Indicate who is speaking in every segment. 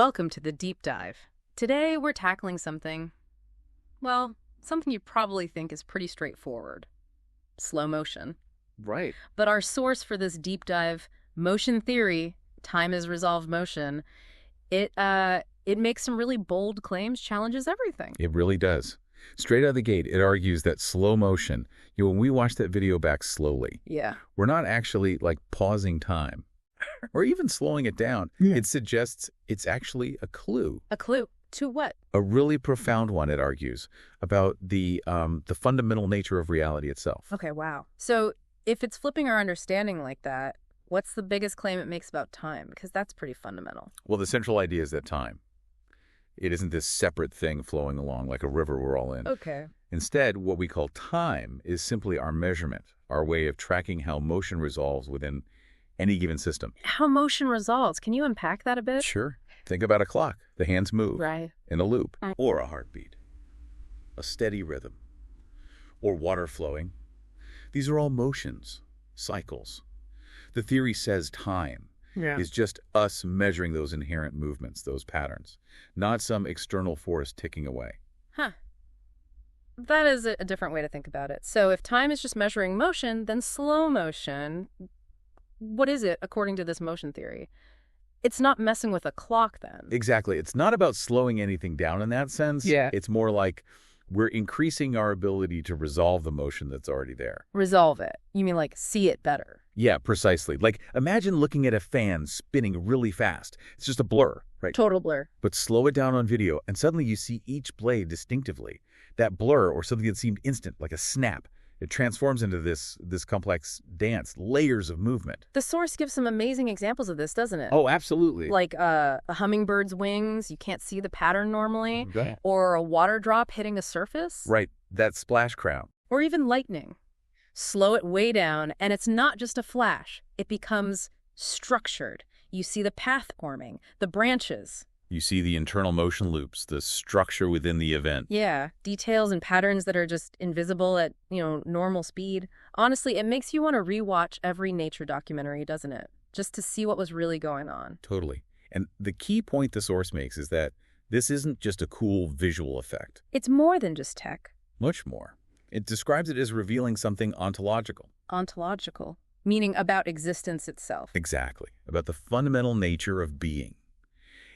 Speaker 1: Welcome to the deep dive. Today we're tackling something, well, something you probably think is pretty straightforward. Slow motion.
Speaker 2: Right.
Speaker 1: But our source for this deep dive, motion theory, time is resolved motion, it makes some really bold claims, challenges everything.
Speaker 2: It really does. Straight out of the gate, it argues that slow motion, when we watch that video back slowly,
Speaker 1: Yeah.
Speaker 2: we're not actually like pausing time or even slowing it down.
Speaker 1: Yeah.
Speaker 2: It suggests it's actually a clue.
Speaker 1: A clue. To what?
Speaker 2: A really profound one, it argues, about the fundamental nature of reality itself.
Speaker 1: Okay, wow. So if it's flipping our understanding like that, what's the biggest claim it makes about time? Because that's pretty fundamental.
Speaker 2: Well, the central idea is that time. It isn't this separate thing flowing along like a river we're all in.
Speaker 1: Okay.
Speaker 2: Instead, what we call time is simply our measurement, our way of tracking how motion resolves within any given system.
Speaker 1: How motion resolves. Can you unpack that a bit?
Speaker 2: Sure. Think about a clock. The hands move
Speaker 1: Right.
Speaker 2: in a loop, or a heartbeat, a steady rhythm, or water flowing. These are all motions, cycles. The theory says time is just us measuring those inherent movements, those patterns, not some external force ticking away.
Speaker 1: Huh. That is a different way to think about it. So if time is just measuring motion, then slow motion, what is it according to this motion theory? It's not messing with a clock then.
Speaker 2: Exactly. It's not about slowing anything down in that sense.
Speaker 1: Yeah.
Speaker 2: It's more like we're increasing our ability to resolve the motion that's already there.
Speaker 1: Resolve it. You mean like see it better?
Speaker 2: Yeah, precisely. Like imagine looking at a fan spinning really fast. It's just a blur, right?
Speaker 1: Total blur.
Speaker 2: But slow it down on video and suddenly you see each blade distinctively. That blur or something that seemed instant, like a snap, it transforms into this complex dance, layers of movement.
Speaker 1: The source gives some amazing examples of this, doesn't it?
Speaker 2: Oh, absolutely.
Speaker 1: Like a hummingbird's wings, you can't see the pattern normally.
Speaker 2: Okay.
Speaker 1: Or a water drop hitting a surface.
Speaker 2: Right, that splash crown.
Speaker 1: Or even lightning. Slow it way down, and it's not just a flash. It becomes structured. You see the path forming, the branches.
Speaker 2: You see the internal motion loops, the structure within the event.
Speaker 1: Yeah, details and patterns that are just invisible at, normal speed. Honestly, it makes you want to rewatch every nature documentary, doesn't it? Just to see what was really going on.
Speaker 2: Totally. And the key point the source makes is that this isn't just a cool visual effect.
Speaker 1: It's more than just tech.
Speaker 2: Much more. It describes it as revealing something ontological.
Speaker 1: Ontological, meaning about existence itself.
Speaker 2: Exactly. About the fundamental nature of being.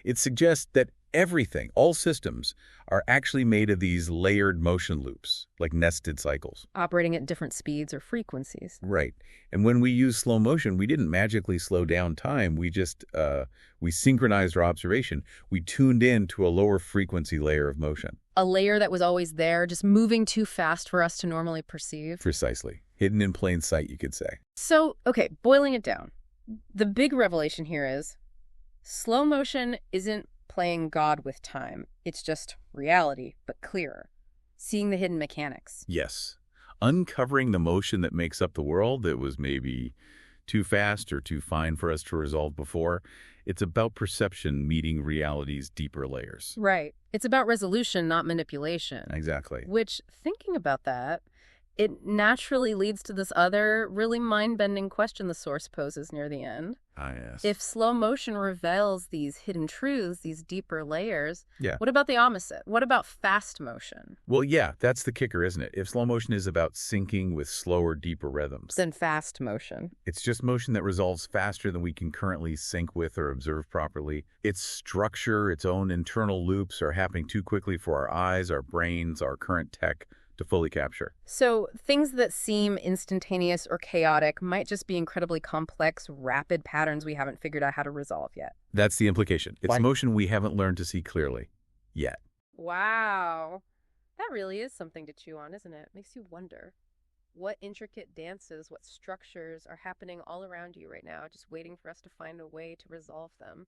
Speaker 2: It suggests that everything, all systems, are actually made of these layered motion loops, like nested cycles.
Speaker 1: Operating at different speeds or frequencies.
Speaker 2: Right. And when we use slow motion, we didn't magically slow down time. We just, we synchronized our observation. We tuned in to a lower frequency layer of motion.
Speaker 1: A layer that was always there, just moving too fast for us to normally perceive.
Speaker 2: Precisely. Hidden in plain sight, you could say.
Speaker 1: So, okay, boiling it down. The big revelation here is slow motion isn't playing God with time. It's just reality, but clearer. Seeing the hidden mechanics.
Speaker 2: Yes. Uncovering the motion that makes up the world that was maybe too fast or too fine for us to resolve before. It's about perception meeting reality's deeper layers.
Speaker 1: Right. It's about resolution, not manipulation.
Speaker 2: Exactly.
Speaker 1: Which, thinking about that, it naturally leads to this other really mind-bending question the source poses near the end.
Speaker 2: Ah, yes.
Speaker 1: If slow motion reveals these hidden truths, these deeper layers,
Speaker 2: Yeah.
Speaker 1: what about the opposite? What about fast motion?
Speaker 2: Well, yeah, that's the kicker, isn't it? If slow motion is about syncing with slower, deeper rhythms,
Speaker 1: Then fast motion.
Speaker 2: it's just motion that resolves faster than we can currently sync with or observe properly. Its structure, its own internal loops are happening too quickly for our eyes, our brains, our current tech to fully capture.
Speaker 1: So things that seem instantaneous or chaotic might just be incredibly complex, rapid patterns we haven't figured out how to resolve yet.
Speaker 2: That's the implication. It's
Speaker 1: Why?
Speaker 2: motion we haven't learned to see clearly yet.
Speaker 1: Wow. That really is something to chew on, isn't it? Makes you wonder what intricate dances, what structures are happening all around you right now, just waiting for us to find a way to resolve them.